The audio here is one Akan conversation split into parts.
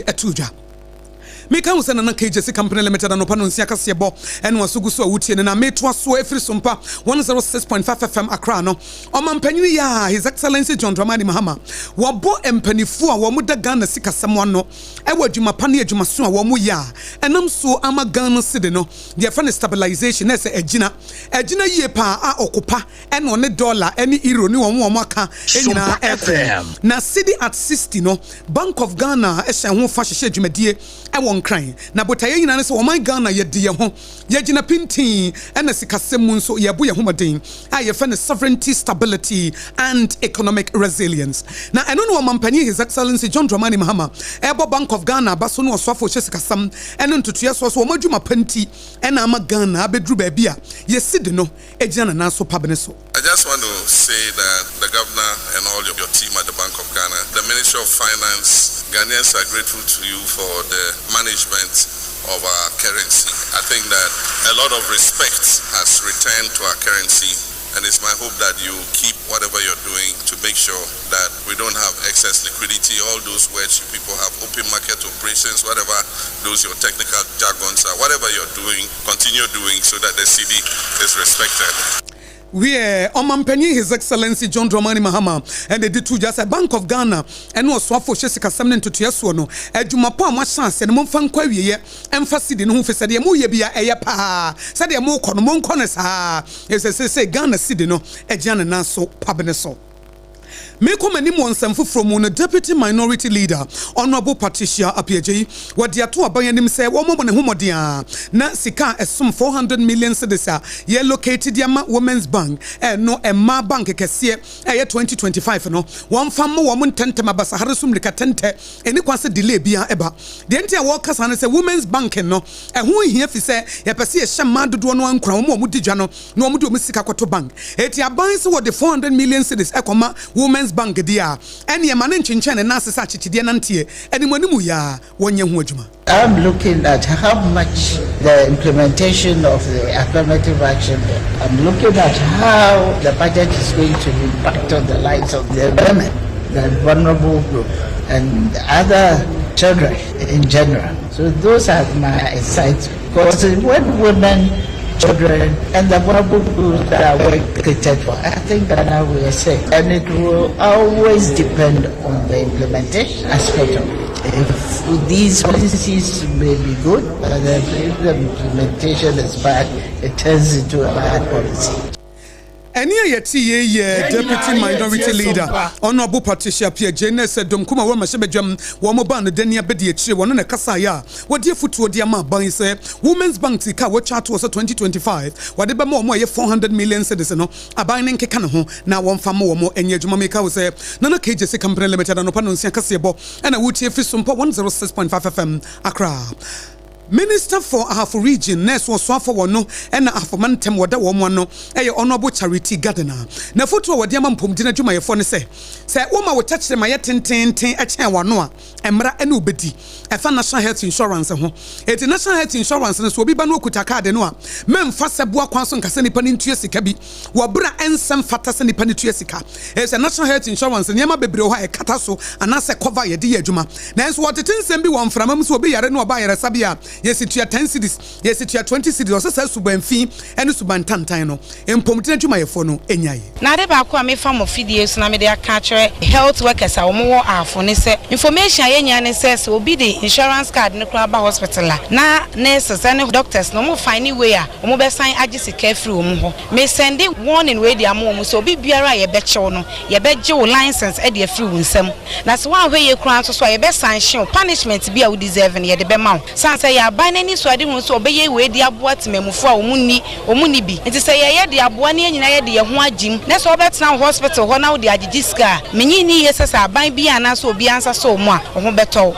etuja Mika usana na KJC Company Limited and Opano Nsia Kasiebo and Wasuguso Uti and Ametwa so every SOMPA 106.5 FM Accra no Omampanyu ya His Excellency John Dramani Mahama wabo empanifua wamuda Ghana sika samwano ewa jumapani jumasua wamu ya enam so ama Ghana side no the friend stabilization ese ejina ye pa a okupa ene one dollar ene euro ni wamu aka enyina FM na city at 60 no Bank of Ghana ehye ho fa hye dwumadie ewo crying na botaye nyina ne se o my Ghana ye de ye ho ye gina pintin ena sikasem nso ye bo ye homaden a ye fa ne sovereignty stability and economic resilience na eno no mampani His Excellency John Dramani Mahama ebo Bank of Ghana baso no osofo hye sikasam eno ntutuye so o madwuma panti ena ama Ghana abedru ba bia ye sidi no egina na so pabene so. I just want to say that the governor and all your team at the Bank of Ghana, the Ministry of Finance, Ghanaians are grateful to you for the management of our currency. I think that a lot of respect has returned to our currency, and it's my hope that you keep whatever you're doing to make sure that we don't have excess liquidity. All those words you people have, open market operations, whatever those your technical jargons are, whatever you're doing, continue doing so that the cedi is respected. We Omampanyi His Excellency John Dramani Mahama and the two just a Bank of Ghana and no swafo Jessica Samnen to Tiasuano a Jumapa Machans and Monfan Quaye emphasis in who said the Muya Bia Ayapa said the Mo Conomon Corners as I say Ghana Sidino a Jana Naso Pabeneso. Meko mani mwansamfu from the Deputy Minority Leader, Honorable Patricia Apieji, what the atua bayanim say, one woman homodia, na sika esum 400 million cedisa, ye located Yama Women's Bank, no Emma Bank Kesie, 2025, no, one family woman tentema basaharasum likatente, any kwase delay bia eba. The entire workers and a Women's Bank, no, and who here say, ye pasi a shamadu do no crown, mudijano, no mudu misika kwato bank. Etia banks what the 400 million cedis, ekoma, Women's Bank dia ene ye mane nchenchen na asesa chichide nantie ene manimu ya wonye hu adwuma. I'm looking at how much the implementation of the affirmative action. I'm looking at how the budget is going to impact on the lives of the women, the vulnerable group, and other children in general. So those are my insights. Because when women, children, and the vulnerable groups that are well catered for, I think Ghana will say, and it will always depend on the implementation aspect of it. If these policies may be good, but if the implementation is bad, it turns into a bad policy. Any Deputy Minority Leader, Honorable Patricia Apieji said, Domkuma Wama Shebejam, Wamoban, the Denia Bedia, one on a Kasaya, what dear foot to Diama Bank say, Women's Bank Tika, what chart was a 2025, whatever more 400 million citizens, a binding Kekanaho, now one far more, and Yajumamika was a Nana KJC Company Limited and Opanuncia Kasiebo, and a Wuti SOMPA 106.5 FM, Accra. Minister for half region Ness was swafo wono ena afomantem wada womano eye honorable Charity Gardener na foto wade amampom dina dwuma yefo ne se woma wo touch them ayetententen echen wano a emra ene obedi efa national health insurance ho eti national health insurance ne so obi ba no okuta card no a memfa sebo akwanso nkase nipa ne ntue sika bi wo bra ensem fata se nipa ne tue sika ese national health insurance nyema bebre ho ekata so anase cover ye de adwuma na enso wo tetensem bi wo mframam so obi yare no oba yare sabia yes it 10 cities yes it 20 cities o se subanfi ene subantantan no empomtina dwuma yefo no enyaye na de ba ko a me fam ofidie so na me de aka kire health workers a wo mo afo ne se information yenya ne se obi de insurance card ne kura ba hospital na nurses and doctors no mo find way a wo be sign agisi carefree wo mo ho me send warning we de am so obi biara ye be chew no ye be je wo license e de free wo nsam na so wan hwe ye kura so ye be sanction punishment bi a wo deserve ne ye de be ma san say ya ban ani so ade hu so obeye we de aboa temamufo a omuni bi nti say ye de aboa ne nyina ye de ye ho agim na so obetena hospital ho na wo de agigiska menyi ni ye sesa ban bi ana so obi ansa so mo a ho beto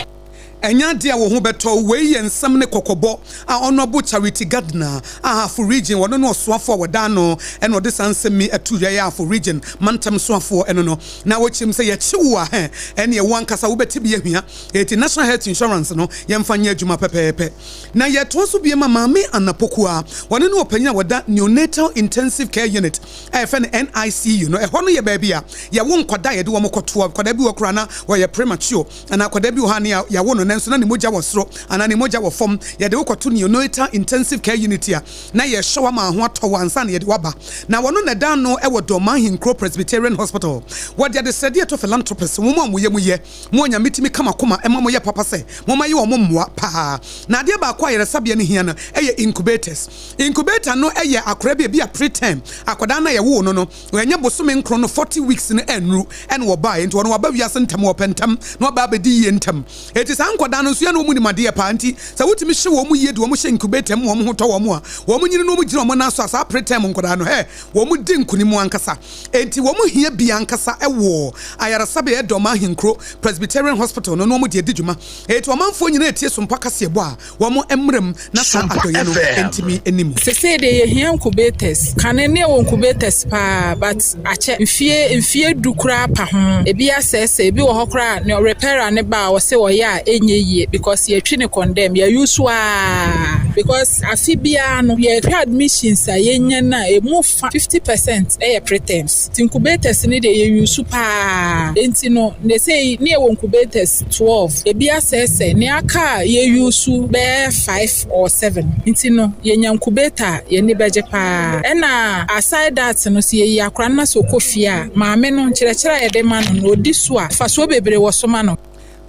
enya dia wo ho beto we ye nsam ne kokobo a honorable Charity Gardener a for region wono no soafo woda no eno de sansemi atuya ya for region mantam soafo eno no na wo chim say ye chiwa ene ye wankasa wo beti bi ahua eti national health insurance no ye mfanya adwuma pepepe na ye to so bi mama me anapoku a wono no opanya woda neonatal intensive care unit a fe NICU no e ho no ye ba bia ye wo nkwada ye de wo mkoto kwada bi wo kra na wo ye premature ana kwada bi wo ha ne ya wo no nanso na ne mogya wɔ soro ana ne mogya wɔ fam yɛde wokɔto neonatal intensive care unit a na yɛhwɛ ma ho atɔ wansa na yɛde waba na wɔno na dan no ɛwɔ Domahin Crow Presbyterian Hospital wɔde de sɛdeɛ to philanthropist mo mo yɛ mo yɛ mo nya mitimi kama koma ɛma mo yɛ papa sɛ mo ma yɛ wɔ mo mmoa paa na adeɛ ba akɔ ayɛ sabea ne hia no ɛyɛ incubator no ɛyɛ akora bi a preterm akɔda na yɛ wo no wɔanya bosome nkro no 40 weeks no ɛnru ɛna wɔba nti wɔn wɔba wiase ntam wɔpɛntam na wɔba abɛdi yie ntam eti saa nkɔda no nso yɛ no mu ni madeɛ paa nti sɛ wotumi hye wɔn mu yie de wɔn hyɛ incubator mu wɔn ho tɔ wɔn a wɔn nyine no mu gyina wɔn naso asa preterm nkɔda no wɔn mu di nkunimu ankasa enti wɔn mu hia bi ankasa ɛwɔ ayarasabe Domahin Crow Presbyterian Hospital no wɔn de edi dwuma eti wɔn manfo nyina etie sompa kase bɔ a wɔn emrem na saa adoye no entimi enim sese de ye hia incubators kanene wɔ incubators pa but ache mfie dukura pa ho ebi asese ebi wɔ hɔ kra ne repairer ne ba wɔ se wɔ ya enye yie because ye twi ne condemn ya usua because afibia no ye admissions a yenya na emu 50% preterms incubators ne de ye use pa enti no ne say ne wɔ incubators 12 ebi asese ne aka ye use be 5 or 7 enti no ye incubator ye ne beje pa ena aside that no see ye akra na so kofia maame no nkyerɛkyerɛ ye de ma no odi so a fa so bebre wo so ma no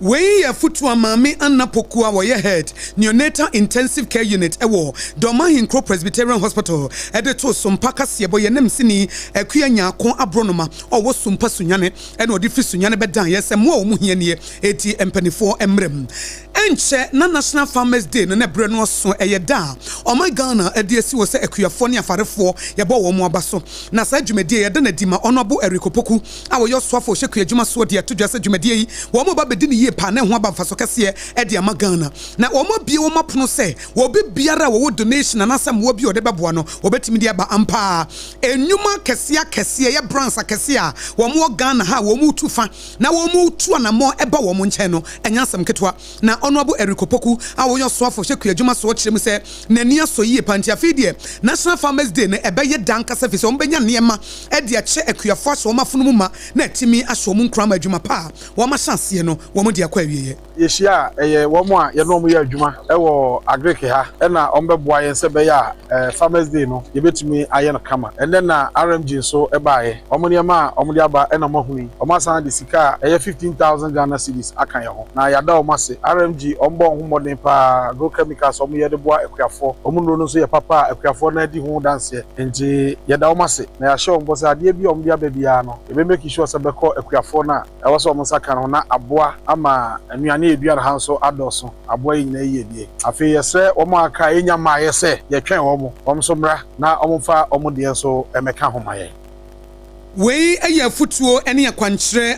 Wei ya futu wa mami Anna Pokua wa ye head neonatal intensive care unit ewo Domahin Crow Presbyterian Hospital ede to sompa kase bo ye nem sini akua nyaako abronoma owo sompa sunyane ene odi fi sunyane bedan ye se mo mu hia ne eti empanifo emrem enche na National Farmers Day no na bre no so eye da o my Ghana ede asi wo se akuafo ne afarefo ye bo wo mo abaso na sa dwumadie ye de na dima onobo erikopoku a wo yo soafo hye kuadwuma so de to dwase dwumadie yi wo mo ba bedini pa na ho aba faso kase e de ama Ghana na wo mo bie wo mapono se wo be biara wo donation na asam wo bi o de beboa no wo betimi de aba ampa enwuma kese ye brands kese a wo mo Ghana ha wo mu tufa na wo mu tu anamo eba wo mo nche no enya asam ketwa na onobo erikopoku a wo yo so afo hye kuadwuma so kyerem se nani aso yie panti afidie National Farmers Day ne ebe ye dan kase fi se wo benya neema e de ache akuafo so wo mafunu mu ma na timi aso mu nkra ma adwuma pa wo ma chance no wo mo de akwa wiye yeshia wo mo a ye no mo ye adwuma e wo agric ha e na ombeboa ye se be ya Farmers Day no ye betumi aye no kama and then na RMG so e baaye omo neema omo de aba e na mahuni omo asan de sika e 15,000 Ghana cedis akan ye ho na yada omo se RMG ombo ho modern pa agrochemicals omo ye de boa akuafo omo no so ye papa akuafo na di ho dance nti yada omo se na ya show ombo se ade bi omo de aba bia no e be make sure se be ko akuafo na e wo so omo saka no na aboa ama anuane eduara hanso adoso aboa yi na yie die afi yese omo aka enya ma yese ye twen omo so mra na omo fa omo de so emeka homaye Wei eye futuo ene akwankyere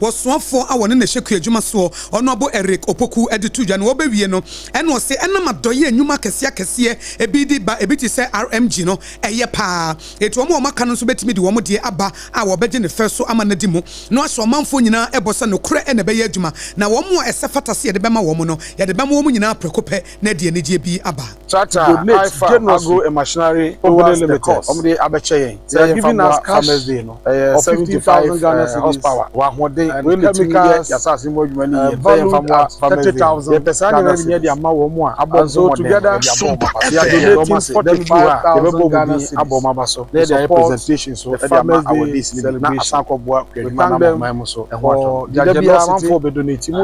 wosoafo a wone na hyeku adwuma so ono abo Eric Opoku editu dwa na wo bewie no ene o se ena madoye anwuma kese ebidi ba ebiti se RMG no eye pa etu omo maka no so betimi de wo mo de aba a wo beje ne feso ama na di mu no aso manfo nyina ebosa no kure ene be ye adwuma na wo mo esefata se de bema wo mo no ye de bema wo mo nyina prekope na de ne die bi aba Tata Agro Machinery Limited omo de abeche yen they are giving us cash of 50,000 Ghana horsepower. We chemicals, assassin modulary, 30,000. The so together, they are donating 45,000 Ghana cedis. They are presentation so the Farmers Day celebration. We thank them for their generosity for donating.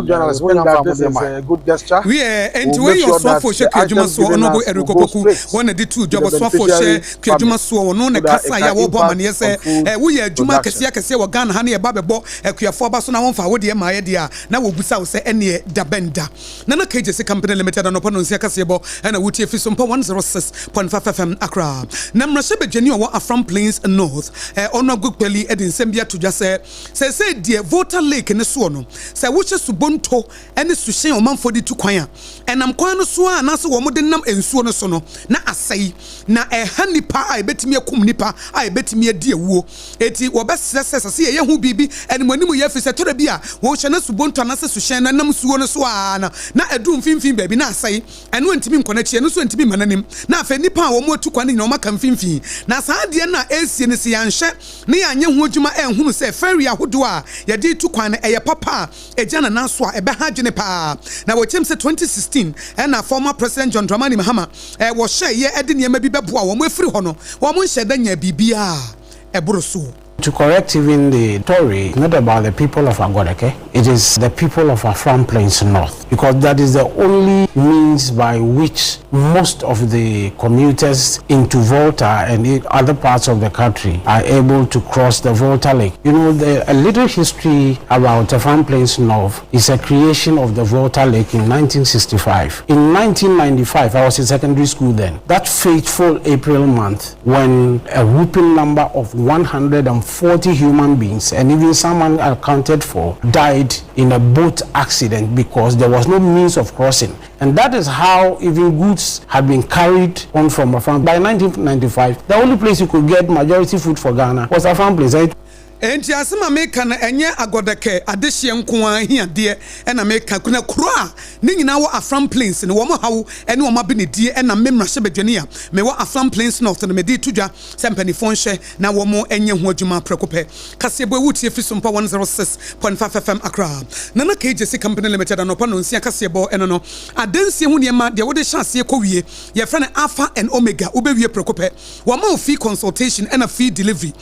This is a good gesture. We and we also for share adwuma so onobo erikopoku one de two job so for share adwuma so ono ne kasa ya wo boma ne se we adwuma kese wo Ghana ha na ye ba bebo akuafo ba so na wonfa wo de ma ye de a na wo busa wo se ene dabenda na KJC Company Limited no pono nsia kase bo na wutie fi SOMPA 106.5 FM Accra na mrashe bedwani wo Afram Plains North ono gukpeli edin sembia tudwa se die voter lake ne so no se wo hye subonto ene suhyen o manfo di tu kwan a enam kwan no so a na se wo mo de nam ensuo no so no na asai na ehanipa a ebetimi akum nipa a ebetimi adi ewuo eti wo besese se ye hu bibi enimanimu ye fi se tore bi a wo hye na subonto anase so hye na nam suwo no so na edu mfimfin baabi na asai eno ntimi nkona chie no so ntimi mananim na afa nipa a wo mo tu kwane na o maka mfimfin na saa de na esie ne se yanhye ne yanye ho adwuma enhunu se fairy ahodo a ye de tu kwane eye papa eja na naso a ebe ha dwene pa na wo chem se 2016 na former president John Dramani Mahama wo hye ye ede ne ma bi beboa wo mo afiri ho no wo mo hye da nya bibia eboro so. To correct even the story, not about the people of Agodeke, it is the people of Afram Plains North, because that is the only means by which most of the commuters into Volta and other parts of the country are able to cross the Volta Lake. You know, a little history about Afram Plains North is a creation of the Volta Lake in 1965. In 1995, I was in secondary school then. That fateful April month, when a whooping number of 140 human beings, and even someone accounted for, died in a boat accident because there was no means of crossing. And that is how even goods had been carried on from Afram. By 1995, the only place you could get majority food for Ghana was Afram Place. Right? Enti asema meka na enye Agodeke adehye nko an hiade na meka kuna kuro a ne nyina wo Afram Plains ne wo mo hawo ene wo mabenedie na memra hye bedwane a me wo Afram Plains North ne me di tudwa sempanifo nhye na wo mo enye ho adwuma prekope kasebo wutie fi SOMPA 106.5 FM Accra na KJC Company Limited anopa no nsia kasebo eno no adansie hu niema de wo de chance ko wie ye fra ne Alpha and Omega ubewie prekope wo ma fee consultation and a fee delivery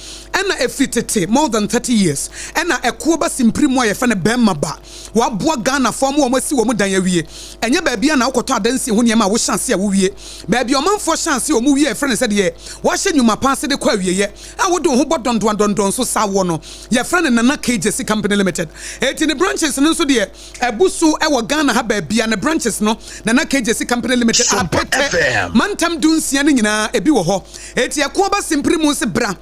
na efitete more than 30 years ena ekoba simprimo ye fa ne bemma ba wa boa Ghana form wo masi wo mu dan awie enye ba bia na wokoto adansi ho niema wo chance a wo wie ba bia omanfo chance o mu wie e fa ne se de wo hye nyuma paase de kwa wie ye a wo do ho bodondondondon so sa wo no ye fra ne Nana KJC Company Limited eti ne branches no so de ebusu e wo Ghana ha ba bia ne branches no Nana KJC Company Limited apete mantam dunsia ne nyina ebi wo ho eti ekoba simprimo se bra.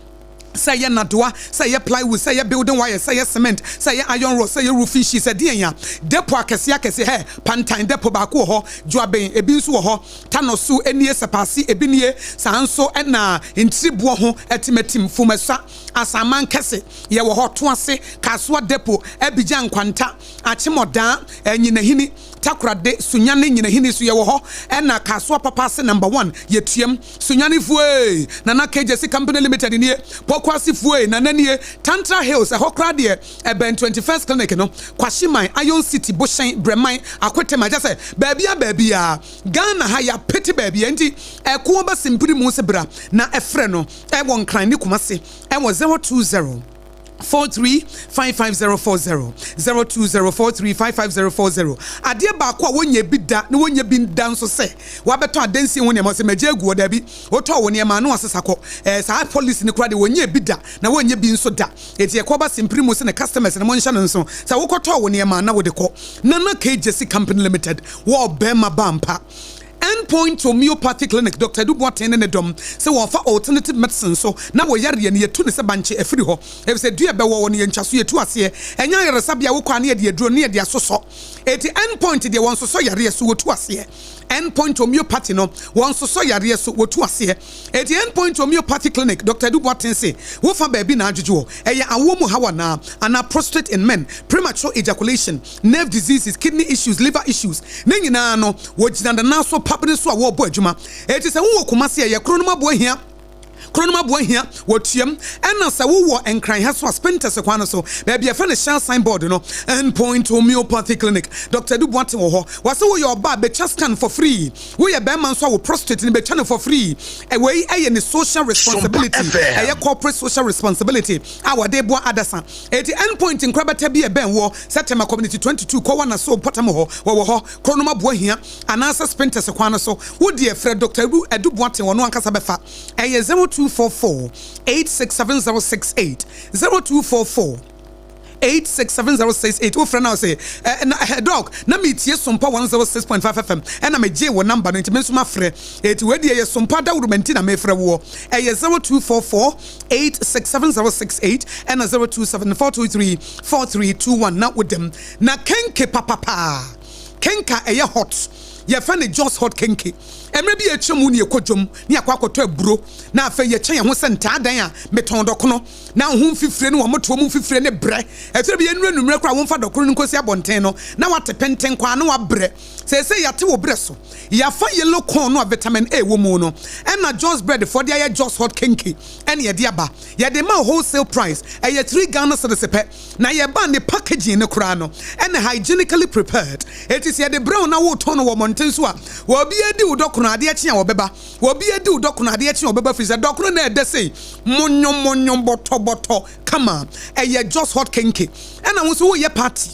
Say ya nadoa, say ya plywood, say ya building wire, say ya cement, say ya iron rod, say ya roofing sheet, say dia depo akese akese he pantan depo ba ko ho dwaben ebi nso ho tanosu enie sepasi ebi nie sanso na ntribuo ho etimetim fumasa asaman kese ye wo ho to ase kasoa depo abigyan kwanta achemodan enyinahini takrade sunyane nyinahini so ye wo ho na kasoa papa se number 1 yetuam sunyane fue Nana KJC Company Limited nie kwasi fue na nanie Tantra Hills a hokra de ben 21st clinic no kwashiman Iron City Boshan Breman akwetema just baabia Ghana ha ya peti baabia nti eko ba simpiri mu se bra na efre no e won kran ni kumase e wo 020 435540 020435540 ade ba ko wonye bi da na wonye bi dan so se wa beto adansi ho ne mo se maje gu oda bi oto wo ne ma no asesako sa police ni kura de wonye bi da na wonye bi nso da eti e ko ba simpri mu se ne customers ne mo nsha nso sa wo koto wo ne ma na wo de ko Nana KJC Company Limited wo be ma bampa Endpoint homeopathic clinic Dr. Duboateng ne dom se wo fa alternative medicine so na wo yare ne yetu ne se banche efiri ho e se dua be wo ne yentwaso yetu ase enya yare sabia wo kwa ne ye duro ne ye asoso eti endpoint de won so yare so wotu ase Endpoint homeopathy no won so yare so wotu ase eti Endpoint homeopathy clinic Dr. Duboateng se wo fa ba bi na adwujo eya awomu hawa na ana prostate in men premature ejaculation nerve diseases kidney issues liver issues ne nyina no wo jinanda na so papne so a wo bo adwuma eti se wo kumase ye kronoma bo ahia wotiam ena se wo enkran ha so spenters kwana so ba bia fa ne shan signboard no Endpoint homeopathy clinic Dr. Duboateng wo ho wase wo your ba be scan for free wo ye be man so wo prostate ne be channel for free e we eye ne social responsibility eye corporate social responsibility our dey bo adasa eti Endpoint nkrabata bi e ben wo September community 22 ko wana so potam ho wo ho kronoma bo ahia anasa spenters kwana so wo de Fred Dr. Duboateng wo no ankasa befa eye 0244-867068 0244 867068 wo frena say dog na metie SOMPA 106.5 FM na me je wo number no ntimenso ma frɛ eti we de ye SOMPA da wurumenti na me frɛ wo 0244-867068 and 0274234321 na wodem na kenke papa kenka eye hot ye fa ne just hot kenke emre bi etwemu ne ekodwom ne akwakoto aburo na afa ye kyen ho senta dan a meton dokono na ho mfifire ne wo moto mu mfifire ne bre etire bi enure numre kra wo mfa dokono ne kosi abonten no na wate penten kwa na wa bre se yate wo bre so ya fa yellow corn no vitamin A wo mu no and na just bread for the just hot kenke ene ye de aba ye de ma wholesale price ye 3 Ghana cedis pe na ye ba ne packaging ne kra no and hygienically prepared it is ye de brown na wo ton wo monten so a wo bi edi wo dokono ade a kyen wo beba wo bi edi wo dokono ade a kyen wo beba fi se dokono na e de sei monyo boto kama ye just hot kenke and na wo so wo ye party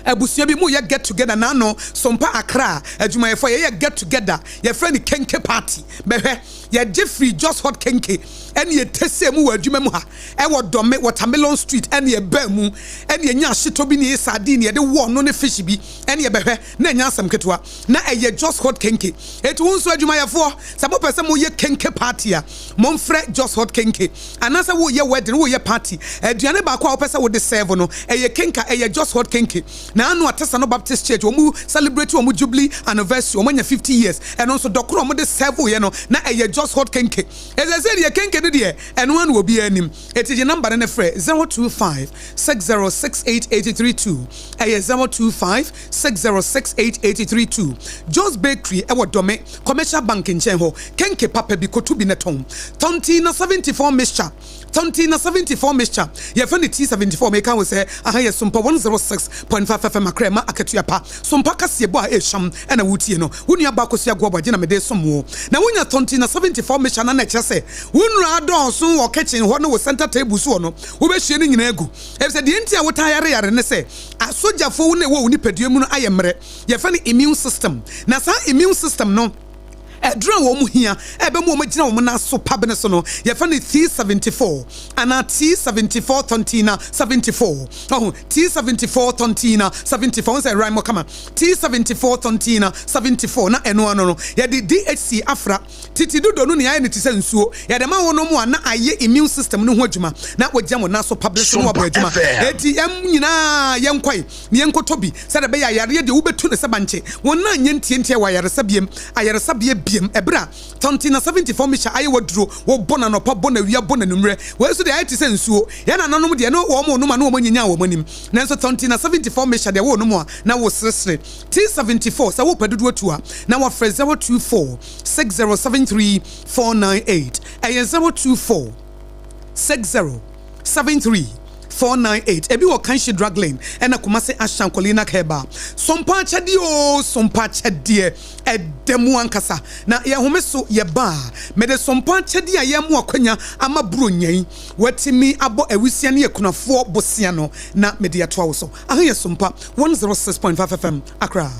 abusia bi mu ye get together na no sompa akra adwuma ye for ye get together ye friend kenke party behwe ye Jeffrey just hot kenke ene ye tese mu adwuma mu ha e wo dome watermelon street ene ye ba mu ene ye nya hyeto bi ne sardine ye de wo no ne fish bi ene ye behwe na nya asam ketwa na ye just hot kenke etu unso adwuma ye for sabo pese mu ye kenke party a monfre just hot kenke anasa wo ye wedding wo ye party aduane ba kwa wo pese wo de serve no ye kenka ye just hot kenke na anu atesa no Baptist Church omu celebrate omu jubilee anniversary omu nya 50 years and also dokoro omu de serve ye no na just hot kenke as say ye kenke no de and one will be anim it is your number na frɛ 025 606882 025 606882 Joe's Bakery ewo dome commercial bank in ho kenke papa bi kotu bi neton tonti na 74 mixture Tontina 74 mixture. Ye find the T74 make we say aha ye SOMPA 106.5 FM akrema aketua pa. SOMPA kase bo a esham na wutie no. Wonu aba kosia go abaje na mede somo. Na wonya Tontina 74 mixture na che se. Wonu adonso wo kitchen ho no wo center table so no. Wo be hye ni nyina egu. E say de entia wo ta yare ne se. Asojafo wo ne wo ni padua mu no ayemre. Ye find immune system. Na sa immune system no Edra wo mu hia ebe mu magina wo na so pabene so no ye fa ne T74 ana T74 tontina 74 oh T74 tontina 74 say rhyme kama T74 tontina 74 na eno no ye de DHC afra titi dodo no ne aye ne tise nsuo ye de ma wo no mu ana aye immune system no ho adwuma na wagya mo na so publish no abo adwuma eti em nyina ye nkwai ne nkotobi se de be ya yare de wo betu ne se banche won na nye ntie wa yare sabiem ayare sabie ebra tontina 74 misha aye wodro wo bona no pa bona wia bona numre we so de aye tise nsuo ya na nanom de no wo mo no ma no mo nyinya wo manim na so tontina 74 misha de wo no mo na wo sresre T74 sa wo padudu atua na wo frɛ 024 6073 498 aye 024 6073 498 ebi wo kanshi drug lane ena kumase ashankolina keba sompa chadi o sompa chadi edemu ankasa na ye homeso ye ba me de sompa chadi a ye mu akwanya ama buro nyan watimi abo awusia ne yekunafo bosia no na me de ato awoso ahe ye sompa 106.5 FM Accra.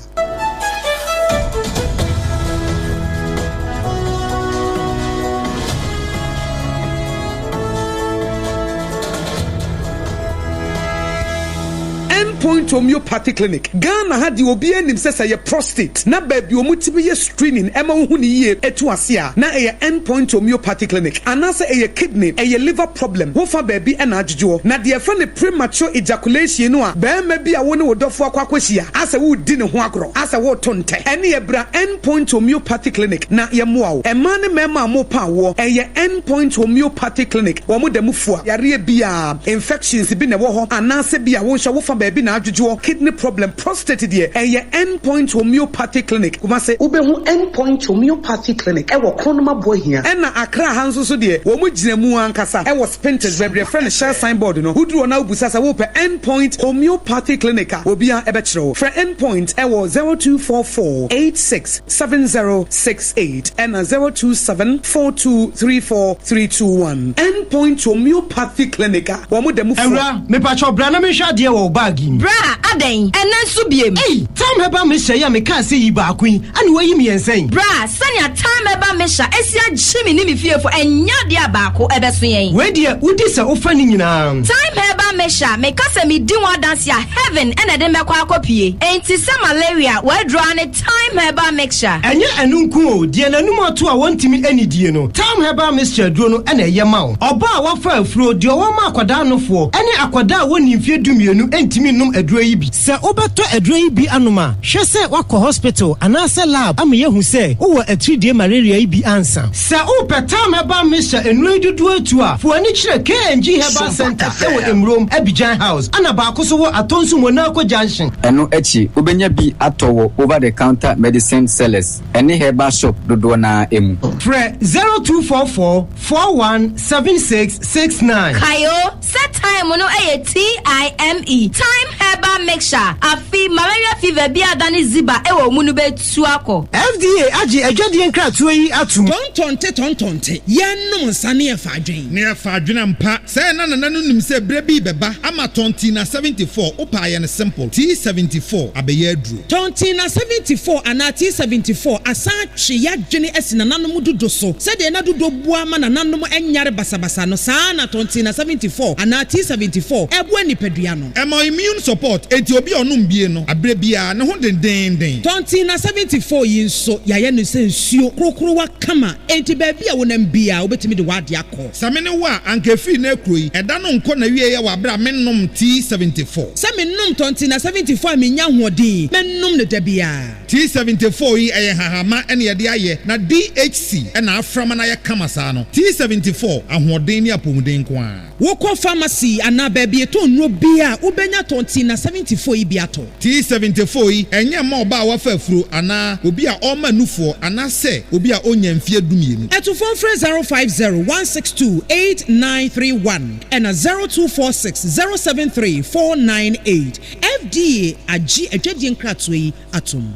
Point homeopathy clinic Ghana had obi anim sesa ye prostate na baby omutibi ye screening ema hu ni ye etu ase a na ye endpoint homeopathy clinic anase ye kidney ye liver problem wo fa baby ena adjojo na de fa ne premature ejaculation no a ba ma bi a wo ne wodofo akwakwahia ase wo di ne ho agro ase wo tonte ene ye bra endpoint homeopathy clinic na ye moa wo ema ne mema mo pa wo ye endpoint homeopathy clinic wo mo damufo yare bia infections bi ne wo ho anase bia wo hwa wo fa baby adjujo kidney problem prostate there endpoint homeopathy clinic kuma se ubehu endpoint homeopathy clinic wo kronoma boy here na Accra hanso so there wo mu gina mu ankasa wo spinters bebre friend share signboard no uduro na ubusa sa wo pe endpoint homeopathy clinic obi a ebe kire wo for endpoint wo 0244867068 and 0274234321 endpoint homeopathy clinic wo mu demu Ewra me pacho bra na me hwa de wo bag bra aden enen so biem time heba me hye ya me kan se yi ba akun ani wayi me yensen bra sanya time heba me hya esia gyimi ni me fiefo enya de abako ebeso yen we de udi se ofa ni nyina time heba me hya me kasa me di wa dance ya heaven ena de me kwa akopie enti se malaria we draw ne time heba mixture enye enunku o de nanum ato a wontimi anidie no time heba mixture duro no ena ye ma oba a wafa afuro de o ma akwada nofo ene akwada woni mfie dumienu entimi num aduro aduro yi bi se obeto aduro yi bi anoma hwe se wakɔ hospital anase lab am yehu se wo atridie malaria yi bi ansa se wo petam eba misha enuro dudu atu a fo ani kire KNG Herbal Center e wo Emrom Abidjan House ana ba akoso wo atonsu Monaco Junction eno echi obenya bi atowo over the counter medicine sellers any herbal shop dodo na emu Fre 0244 417669 Kayo set time no TIME time herbal mixture afi malaria fever bi adani ziba e wo munu betu akọ FDA agi adwade nkratoa yi atum tontonte yenum nsane e fadwen ne e fadwen mpa say na nanu nim se bre bi beba ama tonti na 74 opa ye ne simple T74 abeye aduro tonti na 74 ana T74 asa twe ya dwene asina nanom dodo so se de na dodo bua ma na nanom enyare basabasa no saa na tonti na 74 ana T74 ebu nipadua no ema immune support enti obi onum bie no abre bia ne ho denden tonti na 74 yi nso ya ye no se nsuo krokro wa kama enti ba bia wonam bia obetimi de wade akọ samene wa ankefi na ekroyi eda no nko na wie ya wa bra mennom T74 samennom tonti na 74 menya hoɔden mennom ne da bia T74 yi eye hahama ene ye de aye na DHC ena aframa na ye kama saa no T74 ahoɔden ne apomuden ko a wokɔ pharmacy ana ba bia to nro bia ubenya tonti na 74 yi bia to T74 yi enye ma oba wa fa afuro ana obi a ɔma nufoɔ ana se obi a onya mfie dumienu eto phone frɛ 050-162-8931 and 0246-073-498 FDA agi adwadie nkratoa yi atom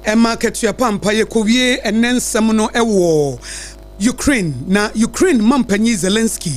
Emma Ketuapa mpaye kowie enensem no ewo Ukraine mampanyi Zelensky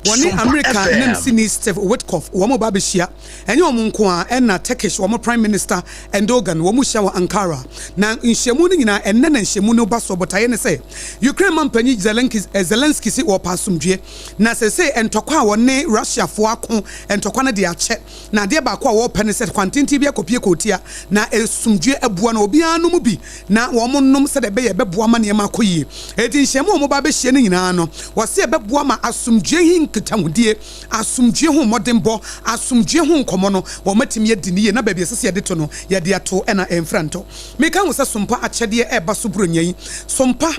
woni America nemsi Steve Witkoff wo mo babeshia enye wo nko a na Turkish wo mo Prime Minister Erdogan wo mo hia wa Ankara na nhyiamu no nyina enne na nhyiamu no baso botaye ne se Ukraine mampanyi Zelensky si wo pasumdwe na se entokwa wo ne Russia fo ako entokwa na de ache na de ba kwa wo pene se kwantinti bia kopie kotia na esumdwe abua na obi anu mu bi na wo mo nom se de be ye beboa ma ne makoyie eti nhyiamu mo ba be hye ne nyina no wose beboa ma asumdwe hi nkitahudie asumdwe ho modembo asumdwe ho nkomo no wo matimi yedi ne na ba bi sese yede to no yede ato na emfranto meka wo se sompa akyede e ba so buronyan sompa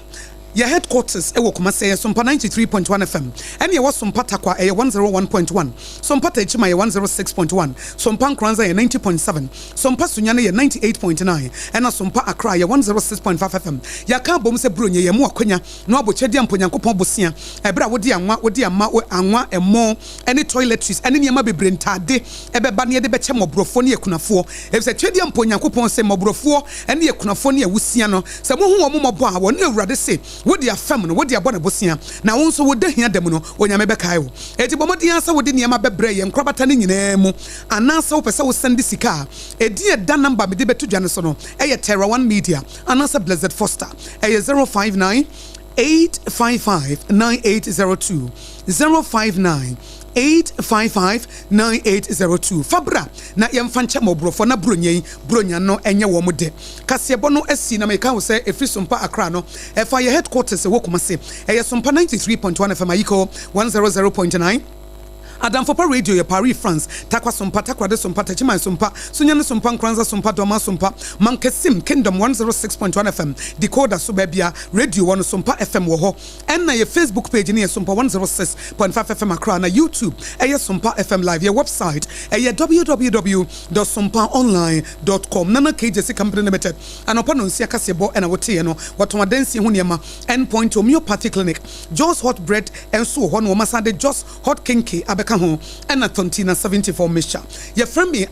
your headquarters ewo Kumase Sompa 93.1 FM and your Sompa Takwa 101.1 Sompa Techima 106.1 Sompa Nkranza 90.7 Sompa Sunyane 98.9 and a Sompa Accra 106.5 FM yaka bom se brunye ye mu akonya no abochedi amponyankopon bosia ebra wodi anwa emo any toiletries any niam bebre ntade ebeba ne de beche mobrofo ne yakunafo ebse twedi amponyankopon se mobrofo ene yakunafo ne awusia no se mo hu wo mobo a wo ne awurade se wodi afam no wodi abɔ na bosia na wo nso wodi hia dem no onyame bɛkae wo eti bomodi ansa wodi niam bebre ye nkrobata ne nyina mu anansa wo pese wo send sika edi eda number me de betu dwane so no eye Terra One Media anansa Blessed Foster eye 059 855 9802 059 855-9802 Fabra na yemfanche mobrofo na bronya no enye wo mu de kasebo no asi na meka wo se efri Sompa Accra no efa ye headquarters wo Kumase eye Sompa 93.1 FM ayiko 100.9 Adam Fopa Radio ya Paris France takwa Sompa takwa de Sompa Techima Sompa Sunyane Sompa Nkranza Sompa Doma Sompa Mankesim Kingdom 106.1 FM Decoder Subebia Radio 1 Sompa FM wo ho na ye Facebook page ni Sompa 106.5 FM Accra na YouTube Sompa FM Live your website www.sompaonline.com nana KJC Company Limited anopa no nsia kasebo na wote no wato adansi ho niema Endpoint Homeopathy Clinic Joe's Hot Bread enso ho no masade Joe's Hot Kinky abeka ho and a tontina 74 mixture. Your friend me